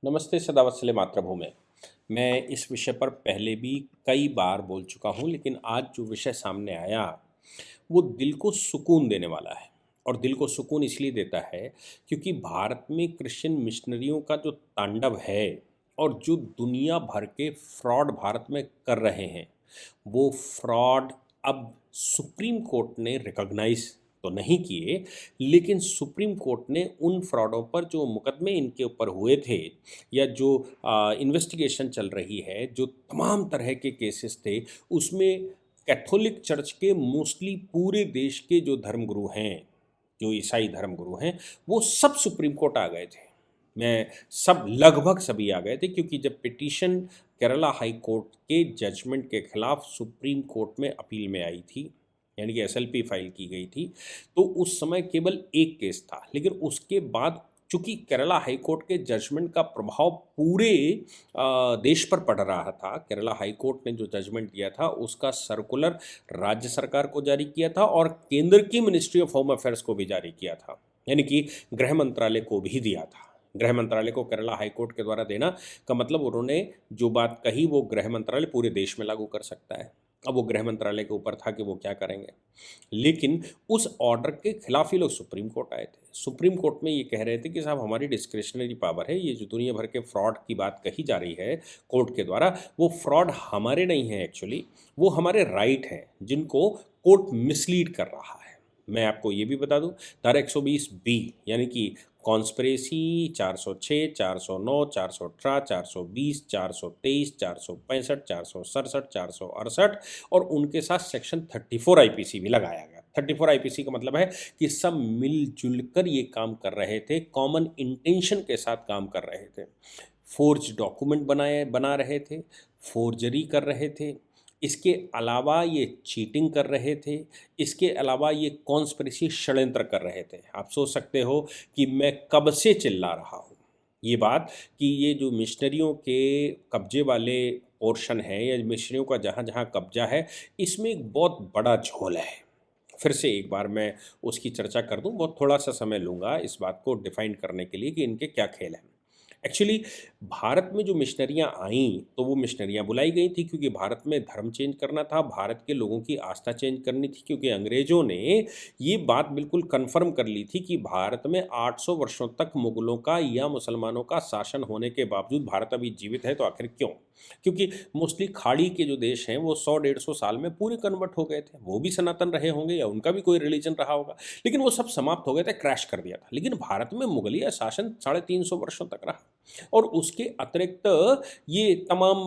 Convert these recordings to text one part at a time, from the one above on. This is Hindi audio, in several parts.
नमस्ते सदावत्सले मातृभूमि। मैं इस विषय पर पहले भी कई बार बोल चुका हूँ, लेकिन आज जो विषय सामने आया वो दिल को सुकून देने वाला है। और दिल को सुकून इसलिए देता है क्योंकि भारत में क्रिश्चियन मिशनरियों का जो तांडव है और जो दुनिया भर के फ्रॉड भारत में कर रहे हैं, वो फ्रॉड अब सुप्रीम कोर्ट ने रिकॉग्नाइज तो नहीं किए, लेकिन सुप्रीम कोर्ट ने उन फ्रॉडों पर जो मुकदमे इनके ऊपर हुए थे या जो इन्वेस्टिगेशन चल रही है, जो तमाम तरह के केसेस थे, उसमें कैथोलिक चर्च के मोस्टली पूरे देश के जो धर्मगुरु हैं, जो ईसाई धर्मगुरु हैं, वो सब सुप्रीम कोर्ट आ गए थे। मैं सब लगभग सभी आ गए थे क्योंकि जब पिटीशन केरला हाई कोर्ट के जजमेंट के खिलाफ सुप्रीम कोर्ट में अपील में आई थी, यानी कि एसएलपी फाइल की गई थी, तो उस समय केवल एक केस था। लेकिन उसके बाद चूंकि केरला हाई कोर्ट के जजमेंट का प्रभाव पूरे देश पर पड़ रहा था, केरला हाई कोर्ट ने जो जजमेंट दिया था उसका सर्कुलर राज्य सरकार को जारी किया था और केंद्र की मिनिस्ट्री ऑफ होम अफेयर्स को भी जारी किया था, यानी कि गृह मंत्रालय को भी दिया था। गृह मंत्रालय को केरला हाई कोर्ट के द्वारा देना का मतलब उन्होंने जो बात कही वो गृह मंत्रालय पूरे देश में लागू कर सकता है। अब वो गृह मंत्रालय के ऊपर था कि वो क्या करेंगे, लेकिन उस ऑर्डर के खिलाफ ही लोग सुप्रीम कोर्ट आए थे। सुप्रीम कोर्ट में ये कह रहे थे कि साहब हमारी डिस्क्रिशनरी पावर है, ये जो दुनिया भर के फ्रॉड की बात कही जा रही है कोर्ट के द्वारा, वो फ्रॉड हमारे नहीं है, एक्चुअली वो हमारे राइट हैं जिनको कोर्ट मिसलीड कर रहा है। मैं आपको ये भी बता दूं, धारा 120 बी यानी कि कॉन्स्पिरेसी, 406, 409, 418, 420, 423, 465, 467, 468 और उनके साथ सेक्शन 34 आईपीसी भी लगाया गया। 34 आईपीसी का मतलब है कि सब मिलजुल कर ये काम कर रहे थे, कॉमन इंटेंशन के साथ काम कर रहे थे। फोर्ज डॉक्यूमेंट बना रहे थे, फोर्जरी कर रहे थे, इसके अलावा ये चीटिंग कर रहे थे, इसके अलावा ये कॉन्स्पिरेसी षड्यंत्र कर रहे थे। आप सोच सकते हो कि मैं कब से चिल्ला रहा हूँ ये बात कि ये जो मिशनरियों के कब्जे वाले पोर्शन है या मिशनरियों का जहाँ जहाँ कब्जा है, इसमें एक बहुत बड़ा झोल है। फिर से एक बार मैं उसकी चर्चा कर दूं, बहुत थोड़ा सा समय लूँगा इस बात को डिफाइन करने के लिए कि इनके क्या खेल हैं। एक्चुअली भारत में जो मिशनरियाँ आईं तो वो मिशनरियाँ बुलाई गई थी क्योंकि भारत में धर्म चेंज करना था, भारत के लोगों की आस्था चेंज करनी थी, क्योंकि अंग्रेज़ों ने ये बात बिल्कुल कन्फर्म कर ली थी कि भारत में 800 वर्षों तक मुगलों का या मुसलमानों का शासन होने के बावजूद भारत अभी जीवित है, तो आखिर क्यों? क्योंकि मोस्टली खाड़ी के जो देश हैं वो 100-150 साल में पूरे कन्वर्ट हो गए थे। वो भी सनातन रहे होंगे या उनका भी कोई रिलीजन रहा होगा, लेकिन वो सब समाप्त हो गए थे, क्रैश कर दिया था। लेकिन भारत में मुगलिया शासन 350 वर्षों तक रहा और उसके अतिरिक्त ये तमाम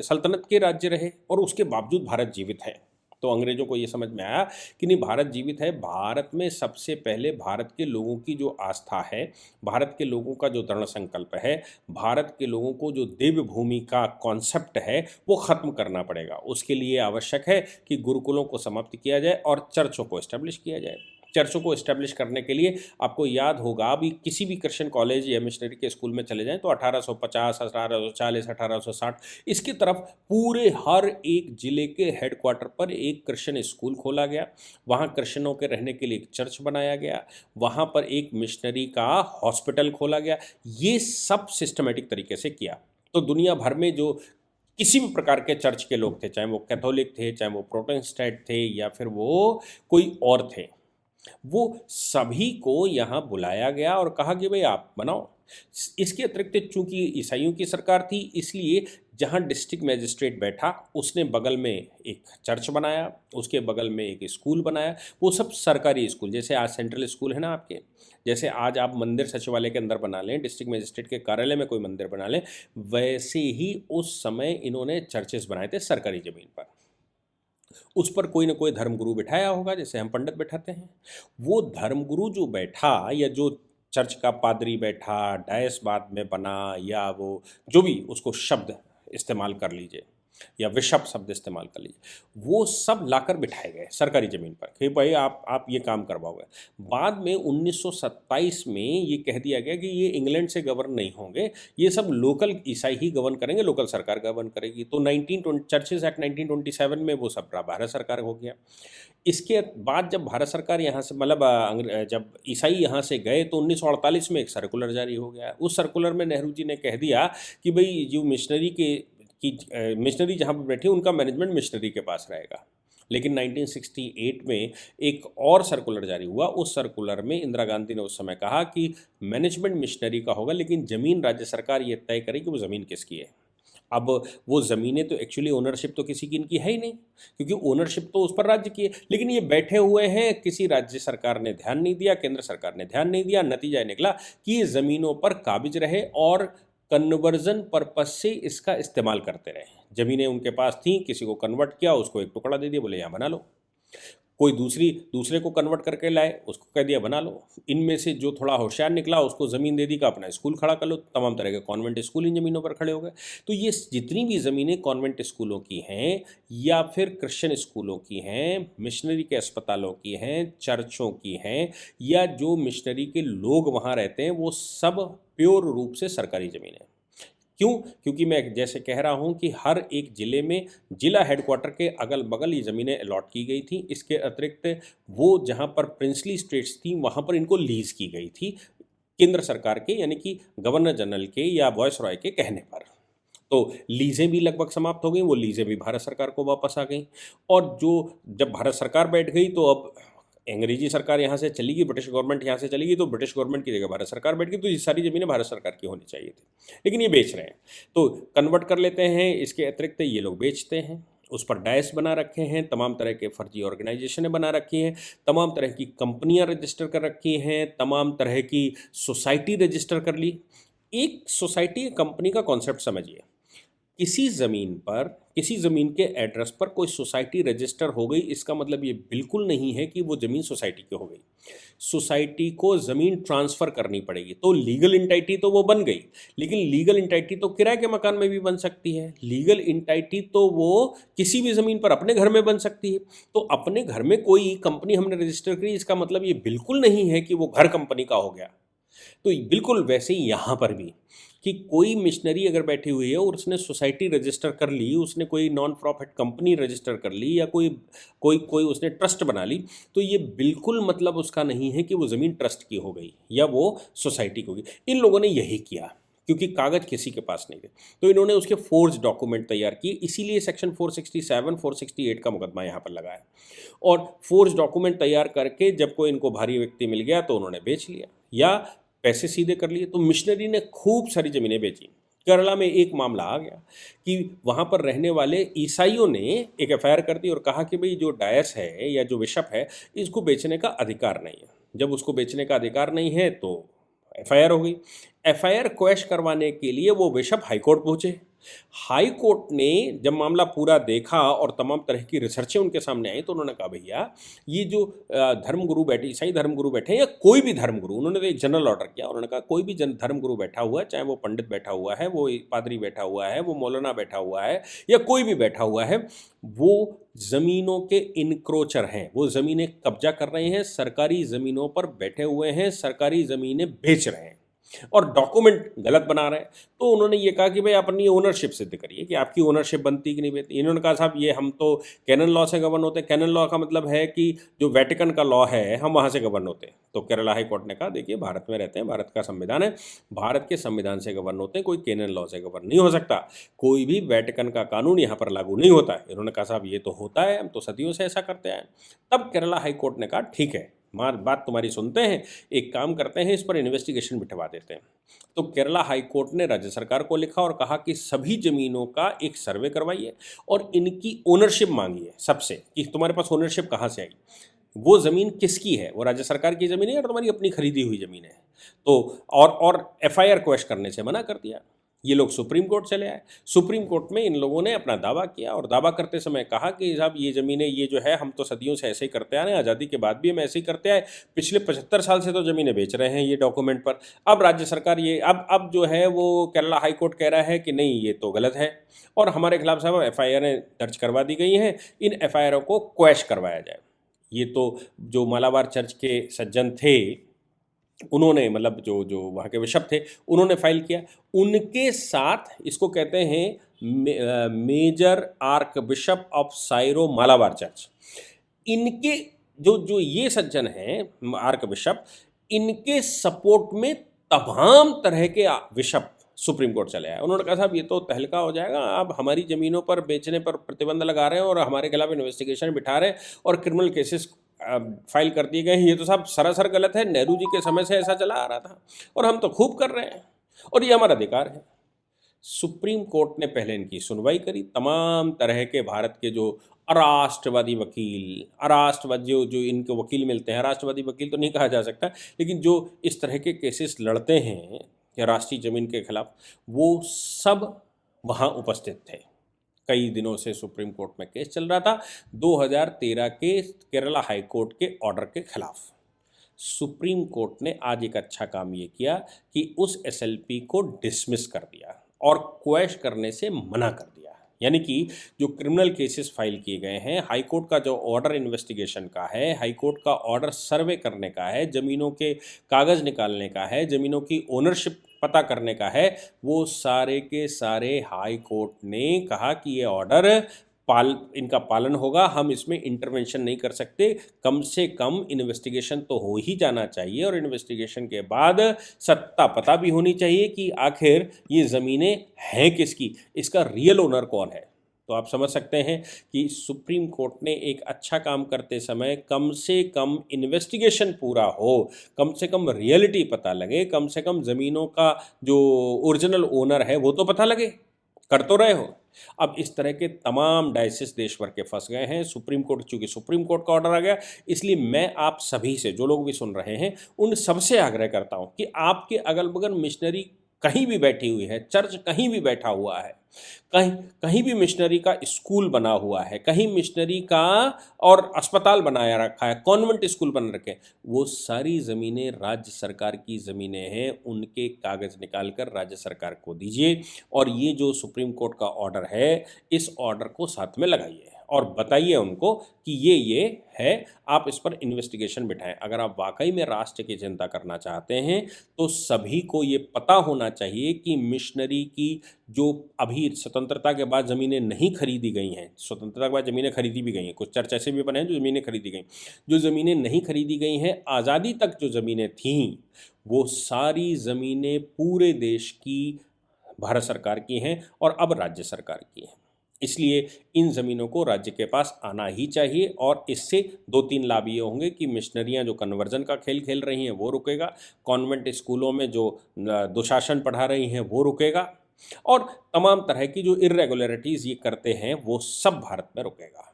सल्तनत के राज्य रहे और उसके बावजूद भारत जीवित है। तो अंग्रेज़ों को ये समझ में आया कि नहीं, भारत जीवित है। भारत में सबसे पहले भारत के लोगों की जो आस्था है, भारत के लोगों का जो दृढ़ संकल्प है, भारत के लोगों को जो देव भूमि का कॉन्सेप्ट है, वो ख़त्म करना पड़ेगा। उसके लिए आवश्यक है कि गुरुकुलों को समाप्त किया जाए और चर्चों को एस्टेब्लिश किया जाए। चर्चों को एस्टेब्लिश करने के लिए आपको याद होगा, अभी किसी भी क्रिश्चियन कॉलेज या मिशनरी के स्कूल में चले जाएं तो 1850, 1840, 1860 इसकी तरफ पूरे हर एक जिले के हेडक्वार्टर पर एक क्रिश्चियन स्कूल खोला गया। वहाँ क्रिश्चियनों के रहने के लिए एक चर्च बनाया गया, वहाँ पर एक मिशनरी का हॉस्पिटल खोला गया। ये सब सिस्टमेटिक तरीके से किया। तो दुनिया भर में जो किसी भी प्रकार के चर्च के लोग थे, चाहे वो कैथोलिक थे, चाहे वो प्रोटेस्टेंट थे या फिर वो कोई और थे, वो सभी को यहाँ बुलाया गया और कहा कि भाई आप बनाओ। इसके अतिरिक्त चूंकि ईसाइयों की सरकार थी, इसलिए जहाँ डिस्ट्रिक्ट मजिस्ट्रेट बैठा उसने बगल में एक चर्च बनाया, उसके बगल में एक स्कूल बनाया। वो सब सरकारी स्कूल, जैसे आज सेंट्रल स्कूल है ना आपके, जैसे आज आप मंदिर सचिवालय के अंदर बना लें, डिस्ट्रिक्ट मजिस्ट्रेट के कार्यालय में कोई मंदिर बना लें, वैसे ही उस समय इन्होंने चर्चेस बनाए थे सरकारी ज़मीन पर। उस पर कोई ना कोई धर्मगुरु बिठाया होगा, जैसे हम पंडित बैठाते हैं। वो धर्मगुरु जो बैठा या जो चर्च का पादरी बैठा, डायस बाद में बना, या वो जो भी उसको शब्द इस्तेमाल कर लीजिए, या विशप शब्द इस्तेमाल कर लीजिए, वो सब लाकर बिठाए गए सरकारी ज़मीन पर कि भाई आप ये काम करवाओगे। बाद में 1927 में ये कह दिया गया कि ये इंग्लैंड से गवर्न नहीं होंगे, ये सब लोकल ईसाई ही गवर्न करेंगे, लोकल सरकार गवर्न करेगी। तो 1920 चर्चेज एक्ट 1927 में वो सब भारत सरकार हो गया। इसके बाद जब भारत सरकार यहाँ से मतलब जब ईसाई यहाँ से गए तो 1948 में एक सर्कुलर जारी हो गया। उस सर्कुलर में नेहरू जी ने कह दिया कि भाई जो मिशनरी जहाँ पर बैठे उनका मैनेजमेंट मिशनरी के पास रहेगा। लेकिन 1968 में एक और सर्कुलर जारी हुआ। उस सर्कुलर में इंदिरा गांधी ने उस समय कहा कि मैनेजमेंट मिशनरी का होगा, लेकिन ज़मीन राज्य सरकार ये तय करे कि वो ज़मीन किसकी है। अब वो ज़मीनें तो एक्चुअली ओनरशिप तो किसी की इनकी है ही नहीं, क्योंकि ओनरशिप तो उस पर राज्य की है, लेकिन ये बैठे हुए हैं, किसी राज्य सरकार ने ध्यान नहीं दिया, केंद्र सरकार ने ध्यान नहीं दिया। नतीजा निकला कि ये ज़मीनों पर काबिज रहे और कन्वर्जन पर्पज से इसका इस्तेमाल करते रहे। ज़मीनें उनके पास थीं, किसी को कन्वर्ट किया, उसको एक टुकड़ा दे दिया, बोले यहाँ बना लो। कोई दूसरे को कन्वर्ट करके लाए, उसको कह दिया बना लो। इनमें से जो थोड़ा होशियार निकला उसको ज़मीन दे दी का अपना स्कूल खड़ा कर लो। तमाम तरह के कॉन्वेंट स्कूल इन ज़मीनों पर खड़े हो गए। तो ये जितनी भी ज़मीनें कॉन्वेंट स्कूलों की हैं या फिर क्रिश्चियन स्कूलों की हैं, मिशनरी के अस्पतालों की हैं, चर्चों की हैं, या जो मिशनरी के लोग वहाँ रहते हैं, वो सब प्योर रूप से सरकारी ज़मीनें। क्यों? क्योंकि मैं जैसे कह रहा हूं कि हर एक ज़िले में जिला हेडक्वार्टर के अगल बगल ये ज़मीनें अलॉट की गई थी। इसके अतिरिक्त वो जहां पर प्रिंसली स्टेट्स थी वहां पर इनको लीज़ की गई थी केंद्र सरकार के, यानी कि गवर्नर जनरल के या वॉयसरॉय के कहने पर। तो लीज़ें भी लगभग समाप्त हो गई, वो लीज़ें भी भारत सरकार को वापस आ गई। और जब भारत सरकार बैठ गई तो अब अंग्रेजी सरकार यहाँ से चली गई, ब्रिटिश गवर्नमेंट यहाँ से चली गई, तो ब्रिटिश गवर्नमेंट की जगह भारत सरकार बैठ गई। तो ये सारी ज़मीनें भारत सरकार की होनी चाहिए थी, लेकिन ये बेच रहे हैं। तो कन्वर्ट कर लेते हैं, इसके अतिरिक्त ये लोग बेचते हैं। उस पर डायस बना रखे हैं, तमाम तरह के फर्जी ऑर्गेनाइजेशनें बना रखी हैं, तमाम तरह की कंपनियां रजिस्टर कर रखी हैं, तमाम तरह की सोसाइटी रजिस्टर कर ली। एक सोसाइटी कंपनी का कॉन्सेप्ट समझिए। किसी ज़मीन के एड्रेस पर कोई सोसाइटी रजिस्टर हो गई, इसका मतलब ये बिल्कुल नहीं है कि वो ज़मीन सोसाइटी की हो गई। सोसाइटी को ज़मीन ट्रांसफ़र करनी पड़ेगी। तो लीगल इंटाइटी तो वो बन गई, लेकिन लीगल इंटाइटी तो किराए के मकान में भी बन सकती है। लीगल इंटाइटी तो वो किसी भी ज़मीन पर अपने घर में बन सकती है। तो अपने घर में कोई कंपनी हमने रजिस्टर करी, इसका मतलब ये बिल्कुल नहीं है कि वो घर कंपनी का हो गया। तो बिल्कुल वैसे ही यहाँ पर भी कि कोई मिशनरी अगर बैठी हुई है और उसने सोसाइटी रजिस्टर कर ली, उसने कोई नॉन प्रॉफिट कंपनी रजिस्टर कर ली, या कोई कोई कोई उसने ट्रस्ट बना ली, तो ये बिल्कुल मतलब उसका नहीं है कि वो ज़मीन ट्रस्ट की हो गई या वो सोसाइटी की हो गई। इन लोगों ने यही किया क्योंकि कागज़ किसी के पास नहीं थे, तो इन्होंने उसके फोर्ज डॉक्यूमेंट तैयार किए। इसीलिए सेक्शन 467 468 का मुकदमा यहाँ पर लगा है। और फोर्ज डॉक्यूमेंट तैयार करके जब कोई इनको भारी व्यक्ति मिल गया तो उन्होंने बेच लिया या पैसे सीधे कर लिए। तो मिशनरी ने खूब सारी ज़मीनें बेची। केरला में एक मामला आ गया कि वहाँ पर रहने वाले ईसाइयों ने एक एफआईआर कर दी और कहा कि भाई जो डायस है या जो बिशप है, इसको बेचने का अधिकार नहीं है। जब उसको बेचने का अधिकार नहीं है तो एफआईआर हो गई। एफआईआर क्वैश करवाने के लिए वो बिशप हाईकोर्ट पहुँचे। हाई कोर्ट ने जब मामला पूरा देखा और तमाम तरह की रिसर्चें उनके सामने आई, तो उन्होंने कहा भैया ये जो धर्मगुरु बैठे, ईसाई धर्मगुरु बैठे हैं या कोई भी धर्मगुरु, उन्होंने तो एक जनरल ऑर्डर किया। उन्होंने कहा कोई भी धर्मगुरु बैठा हुआ है, चाहे वो पंडित बैठा हुआ है, वो पादरी बैठा हुआ है, वो मौलाना बैठा हुआ है, या कोई भी बैठा हुआ है, वो ज़मीनों के इनक्रोचर हैं। वो ज़मीनें कब्जा कर रहे हैं, सरकारी ज़मीनों पर बैठे हुए हैं, सरकारी ज़मीनें बेच रहे हैं और डॉक्यूमेंट गलत बना रहे हैं। तो उन्होंने ये कहा कि भाई अपनी ओनरशिप सिद्ध करिए कि आपकी ओनरशिप बनती कि नहीं बनती। इन्होंने कहा साहब ये हम तो कैनन लॉ से गवर्न होते हैं। कैनन लॉ का मतलब है कि जो वेटिकन का लॉ है हम वहाँ से गवर्न होते हैं। तो केरला हाई कोर्ट ने कहा देखिए भारत में रहते हैं, भारत का संविधान है, भारत के संविधान से गवर्न होते हैं, कोई कैनन लॉ से गवर्न नहीं हो सकता, कोई भी वेटिकन का कानून यहाँ पर लागू नहीं होता है। इन्होंने कहा साहब ये तो होता है, हम तो सदियों से ऐसा करते हैं। तब केरला हाई कोर्ट ने कहा ठीक है, बात तुम्हारी सुनते हैं, एक काम करते हैं, इस पर इन्वेस्टिगेशन बिठवा देते हैं। तो केरला हाई कोर्ट ने राज्य सरकार को लिखा और कहा कि सभी ज़मीनों का एक सर्वे करवाइए और इनकी ओनरशिप मांगिए सबसे कि तुम्हारे पास ओनरशिप कहाँ से आई, वो ज़मीन किसकी है, वो राज्य सरकार की ज़मीन है या तुम्हारी अपनी खरीदी हुई ज़मीन है। तो और एफआईआर क्वैश करने से मना कर दिया। ये लोग सुप्रीम कोर्ट चले आए। सुप्रीम कोर्ट में इन लोगों ने अपना दावा किया और दावा करते समय कहा कि साहब ये ज़मीनें, ये जो है हम तो सदियों से ऐसे ही करते आ रहे हैं, आज़ादी के बाद भी हम ऐसे ही करते आए, पिछले 75 साल से तो ज़मीनें बेच रहे हैं ये डॉक्यूमेंट पर। अब राज्य सरकार ये अब जो है वो केरला हाई कोर्ट कह रहा है कि नहीं, ये तो गलत है और हमारे खिलाफ साहब एफआईआर दर्ज करवा दी गई हैं, इन एफआईआरों को क्वैश करवाया जाए। ये तो जो मालाबार चर्च के सज्जन थे, उन्होंने, मतलब जो जो वहाँ के बिशप थे, उन्होंने फाइल किया। उनके साथ इसको कहते हैं major archbishop of Syro Malabar church. इनके जो जो ये सज्जन हैं आर्क बिशप, इनके सपोर्ट में तमाम तरह के बिशप सुप्रीम कोर्ट चले आए। उन्होंने कहा साहब ये तो तहलका हो जाएगा, आप हमारी ज़मीनों पर बेचने पर प्रतिबंध लगा रहे हैं और हमारे खिलाफ इन्वेस्टिगेशन बिठा रहे हैं और क्रिमिनल केसेस फाइल कर दिए गए हैं, ये तो साहब सरासर गलत है, नेहरू जी के समय से ऐसा चला आ रहा था और हम तो खूब कर रहे हैं और ये हमारा अधिकार है। सुप्रीम कोर्ट ने पहले इनकी सुनवाई करी, तमाम तरह के भारत के जो अराष्ट्रवादी वकील, अराष्ट्रवादी जो इनके वकील मिलते हैं, राष्ट्रवादी वकील तो नहीं कहा जा सकता, लेकिन जो इस तरह के केसेस लड़ते हैं या राष्ट्रीय जमीन के खिलाफ, वो सब वहाँ उपस्थित थे। कई दिनों से सुप्रीम कोर्ट में केस चल रहा था 2013 के केरला हाई कोर्ट के ऑर्डर के खिलाफ। सुप्रीम कोर्ट ने आज एक अच्छा काम ये किया कि उस एसएलपी को डिसमिस कर दिया और क्वैश करने से मना कर दिया। यानी कि जो क्रिमिनल केसेस फाइल किए गए हैं, हाई कोर्ट का जो ऑर्डर इन्वेस्टिगेशन का है, हाई कोर्ट का ऑर्डर सर्वे करने का है, ज़मीनों के कागज़ निकालने का है, ज़मीनों की ओनरशिप पता करने का है, वो सारे के सारे हाई कोर्ट ने कहा कि ये ऑर्डर इनका पालन होगा, हम इसमें इंटरवेंशन नहीं कर सकते। कम से कम इन्वेस्टिगेशन तो हो ही जाना चाहिए और इन्वेस्टिगेशन के बाद सत्ता पता भी होनी चाहिए कि आखिर ये ज़मीनें हैं किसकी, इसका रियल ओनर कौन है। तो आप समझ सकते हैं कि सुप्रीम कोर्ट ने एक अच्छा काम करते समय कम से कम इन्वेस्टिगेशन पूरा हो, कम से कम रियलिटी पता लगे, कम से कम ज़मीनों का जो ओरिजिनल ओनर है वो तो पता लगे, कर तो रहे हो। अब इस तरह के तमाम डायसिस देश भर के फंस गए हैं। सुप्रीम कोर्ट, चूंकि सुप्रीम कोर्ट का ऑर्डर आ गया, इसलिए मैं आप सभी से, जो लोग भी सुन रहे हैं, उन सबसे आग्रह करता हूं कि आपके अगल बगल मिशनरी कहीं भी बैठी हुई है, चर्च कहीं भी बैठा हुआ है, कहीं कहीं भी मिशनरी का स्कूल बना हुआ है, कहीं मिशनरी का और अस्पताल बनाया रखा है, कॉन्वेंट स्कूल बना रखे हैं, वो सारी ज़मीनें राज्य सरकार की ज़मीनें हैं, उनके कागज़ निकाल कर राज्य सरकार को दीजिए और ये जो सुप्रीम कोर्ट का ऑर्डर है, इस ऑर्डर को साथ में लगाइए और बताइए उनको कि ये है, आप इस पर इन्वेस्टिगेशन बिठाएं। अगर आप वाकई में राष्ट्र की चिंता करना चाहते हैं तो सभी को ये पता होना चाहिए कि मिशनरी की जो अभी स्वतंत्रता के बाद ज़मीनें नहीं खरीदी गई हैं, स्वतंत्रता के बाद ज़मीनें खरीदी भी गई हैं, कुछ चर्च ऐसे भी बने हैं जो ज़मीनें खरीदी गई, जो ज़मीनें नहीं खरीदी गई हैं, आज़ादी तक जो ज़मीनें थीं, वो सारी ज़मीनें पूरे देश की भारत सरकार की हैं और अब राज्य सरकार की हैं। इसलिए इन ज़मीनों को राज्य के पास आना ही चाहिए और इससे 2-3 लाभ ये होंगे कि मिशनरियाँ जो कन्वर्जन का खेल खेल रही हैं वो रुकेगा, कॉन्वेंट स्कूलों में जो दुशासन पढ़ा रही हैं वो रुकेगा और तमाम तरह की जो इर्रेगुलरिटीज़ ये करते हैं वो सब भारत में रुकेगा।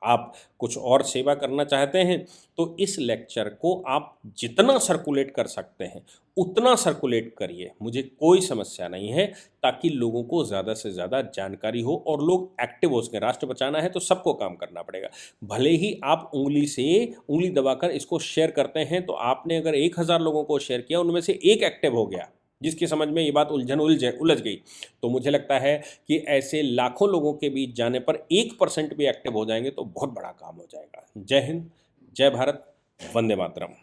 आप कुछ और सेवा करना चाहते हैं तो इस लेक्चर को आप जितना सर्कुलेट कर सकते हैं उतना सर्कुलेट करिए, मुझे कोई समस्या नहीं है, ताकि लोगों को ज़्यादा से ज़्यादा जानकारी हो और लोग एक्टिव हो सकें। राष्ट्र बचाना है तो सबको काम करना पड़ेगा। भले ही आप उंगली दबाकर इसको शेयर करते हैं, तो आपने अगर 1000 लोगों को शेयर किया, उनमें से एक एक्टिव हो गया जिसकी समझ में ये बात उलझ गई, तो मुझे लगता है कि ऐसे लाखों लोगों के बीच जाने पर 1% भी एक्टिव हो जाएंगे तो बहुत बड़ा काम हो जाएगा। जय हिंद, जय भारत, वंदे मातरम।